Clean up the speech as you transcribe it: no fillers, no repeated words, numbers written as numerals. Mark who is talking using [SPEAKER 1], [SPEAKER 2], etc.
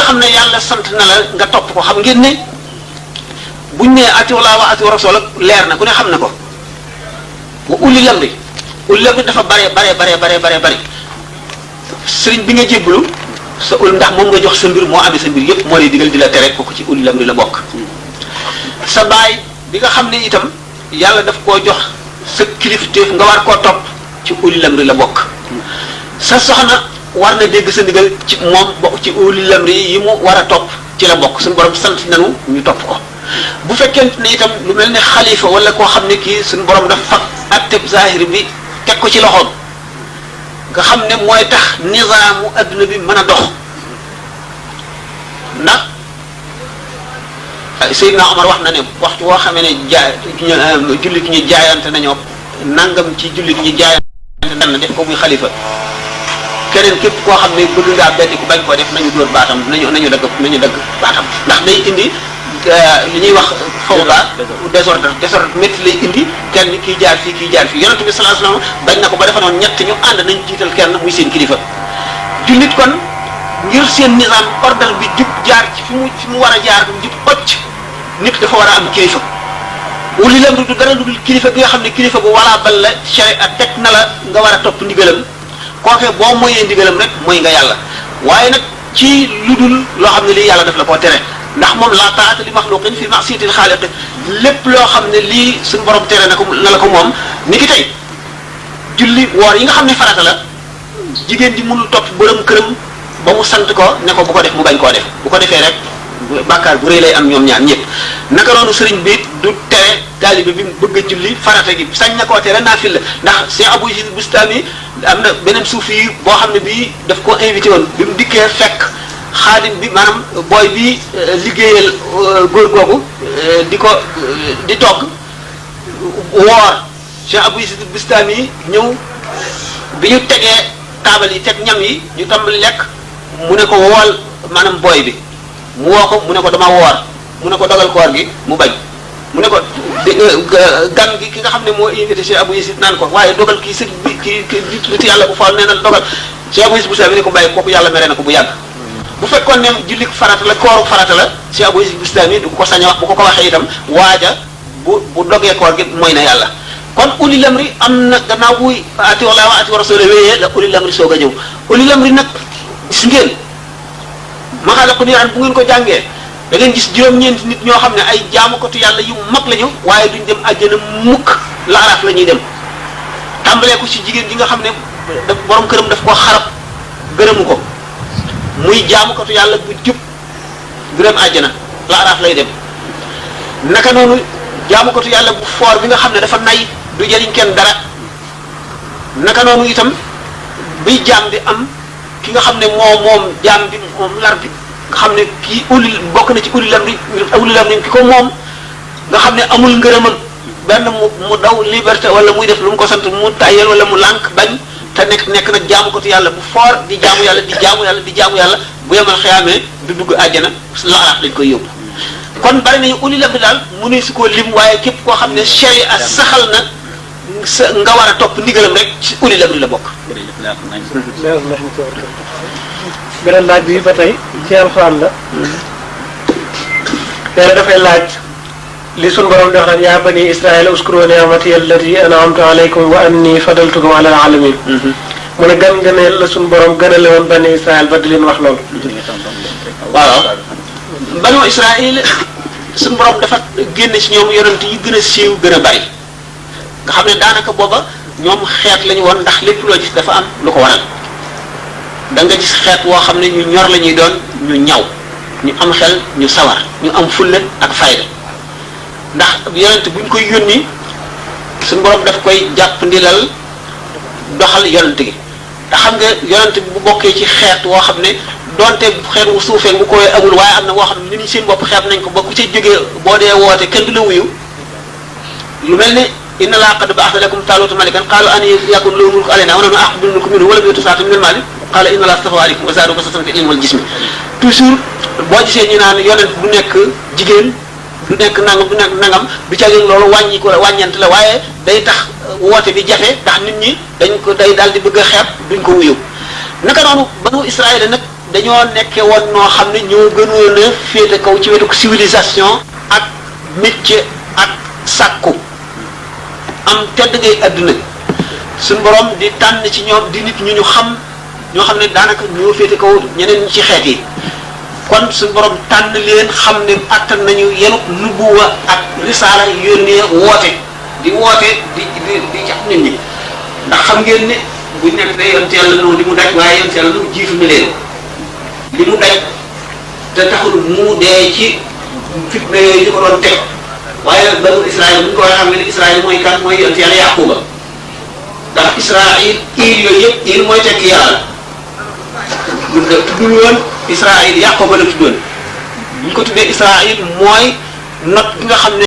[SPEAKER 1] xam ne yàlla sant na la nga topp ko xam ngeen ne buñ nee atiiu Llaaha wa atiiu rasuul leer na ku ne xam na ko wa ulil amri dafa bare sëriñ bi nga jébbalu sa ul ndax moom nga jox sa mbir moo amee sa mbir yépp moo lay digal di la tere kooku ci ulil amri la bokk. sa baay bi nga xam ne itam yàlla daf koo jox sa kilifteef nga war koo topp ci ulil amri la bokk. sa soxna war na dégg sa ndigal ci moom bokk ci ulil amri yi mu war a topp ci la bokk suñu borom sant nanu ñu topp ko. bu fekkente ne itam lu mel ne xalifa wala koo xam ne kii suñu borom daf fag atteb zahir bi teg ko ci loxoom nga xam ne mooy tax nizaamu adduna bi mën a dox ndax Seydina Omar wax na ne waxtu woo xamee ne jullit ñi jaayante nañoo nangam ci jullit ñi jaayante na def ko muy xalifa keneen képp koo xam ne bëgg ngaa benn ku bañ koo def nañu dóor baatam nañu dagg baatam ndax day indi li ñuy wax fawda désordre métti lay indi kenn kii jaar fii yonent bi sallallahu alayhi wasallam bañ na ko ba defa noonu ñett ñu ànd nañ jiital kenn muy seen kilifa jullit kon ngir seen nizaam ordre bi jub jaar ci fi mu war a jaar jub occ nit dafa war a am kilifa ulil amri du dara lu dul kilifa gi nga xam ne kilifa gu walaa bal la sharia teg na la nga war a topp ndigalam kookee boo moyee ndigalam rek mooy nga yàlla waaye nag ci lu dul loo xam ne lii yàlla daf la koo tere ndax moom la taata li maxluqin fi ma'siyatil xaaliq lépp loo xam ne lii suñu borom tere na la ko moom ni ki tey julli woor yi nga xam ne farata la jigéen ji mënul topp borom këram ba mu sant ko ne ko bu ko def mu bañ koo def bu ko defee rek bàkkaar bu rëy lay am ñoom ñaar ñëpp naka noonu sëriñ bi du tere taalibe bi bëgg a julli farata gi sañ na koo tere naafil la ndax Cheikh Abou Yazid Bustami am na beneen suufi yi boo xam ne bii daf ko invité woon bi mu dikkee fekk xaadim bi maanaam booy bi liggéeyal góor googu di togg woor Cheikh Abou Yazid Bustami ñëw bi ñu tegee taabal yi teg ñam yi ñu tàmbali lekk mu ne ko wool maanaam booy bi mu woo ko mu ne ko dama woor mu ne ko dogal koor gi mu bañ mu ne ko gan gi ki nga xam ne moo invité Cheikh Abou Yazid naan ko waaye dogal kii sëñ bi kii nit yàlla bu faal nee na dogal Cheikh Abou Yazid Bustami ne ko bàyyi kooku yàlla mere na ko bu yàgg bu fekkoon ne jullik farata la kooru farata la Cheikh Abou Yazid Bustami du ko sañ a wax bu ko waxee itam waaja bu dogee koor gi mooy na yàlla kon ulil amri am na gannaaw buy atiiu Llaaha wa atiiu rasuula wéyee la ulil amri soog a ñëw ulil amri nag gis ngeen maxalaqu niiraan bu ngeen ko jàngee da ngeen gis juróom-ñeenti nit ñoo xam ne ay jaamukatu yàlla yu mag lañu waaye duñ dem àjjana mukk laaraaf la ñuy dem tàmbalee ko ci jigéen ji nga xam ne borom këram daf koo xarab gërëmu ko muy jaamukatu yàlla bu jub du dem àjjana laaraaf lay dem naka noonu jaamukatu yàlla bu foor bi nga xam ne dafa nay du jëriñ kenn dara naka noonu itam biy jaam di am ki nga xam ne moom jaam bi moom lar bi nga xam ne kii bokk na ci ulil amri ki ko moom nga xam ne amul ngërëmam benn mu daw liberté wala muy def lu mu ko sant mu tàyyel wala mu lànk bañ te nekk nag jaamukatu yàlla bu foor di jaamu yàlla bu yemal xiyaamee du dugg àjjana laaraaf lañ koy yóbbu kon bari nañu ulil amri daal mënuñ si koo lim waaye képp koo xam ne sharia saxal na nga war a topp ndigalam rek ci ulil amri la bokk.
[SPEAKER 2] beneen laaj bi ba tey ci alxuraan la. nee dafay laaj li sunu borom di wax naan yaa bani israila uskuru ni'mati allati an'amtu alaykum wa anni fadaltukum ala alamin. mu ne gan nga ne la sunu borom gënale woon bani israil ba di leen wax loolu.
[SPEAKER 1] waaw banu israil suñu borom dafa génne ci ñoom yonent yi gën a siiw gën a bari nga xam ne daanaka booba ñoom xeet lañu woon ndax lépp loo gis dafa am lu ko waral da nga gis xeet woo xam ne ñu ñor la ñuy doon ñu ñaw ñu am xel ñu sawar ñu am fulla ak fayda ndax yonent buñ koy yónni suñu borom daf koy jàpp ndilal doxal yonent gi te xam nga yonent bi bu bokkee ci xeet woo xam ne donte xeet wu suufee bu koy amul waaye am na woo xam ne nit ñi seen bopp xeet nañ ko ba ku ca jógee boo dee woote kenn du la wuyu lu mel ne inna laa qad ba'atha lakum taaluuta malikan qaalu an yakun lahu mulku alaynaa wa nahnu ahaqqu bil mulki minhu wa lam yu'ta saa'atan min al-maali qaala inna llaaha stafaahu alaykum wa zaadahu basatan fil ilmi wal jismi toujours boo gisee ñu naan yonent du nekk jigéen du nekk nangam du nekk nangam du ca loolu wàññi ko la wàññeent la waaye day tax woote bi jafe ndax nit ñi dañ ko day daal di bëgg a xeeb duñ ko wuyu naka noonu banu Israël nag dañoo nekke woon noo xam ne ñoo gënoon a féete kaw ci wetu civilisation ak métier ak sàkku am tedd ngay àdduna suñ borom di tànn ci ñoom di nit ñu xam ñoo xam ne daanaka ñoo féete kaw ñeneen ñi ci xeet yi kon suñ borom tànn leen xam ne attan nañu yenuk nubuwa ak risaala yónnee woote di jax nit ñi ndax xam ngeen ne buñ nekk day yonent yàlla noonu li mu daj waaye yonent yàlla noonu jiitu na leen li mu daj te taxul mu dee ci fitna yooyu ñu ko doon teg waaye nag banu Israël bu ñu ko waxee xam ne Israël mooy kan mooy yonent yàlla Yaquba ndax Israël il yooyu yëpp il mooy tekki yàlla tuddul woon Israël Yaquba la tuddoon bu ñu ko tuddee Israël mooy not bi nga xam ne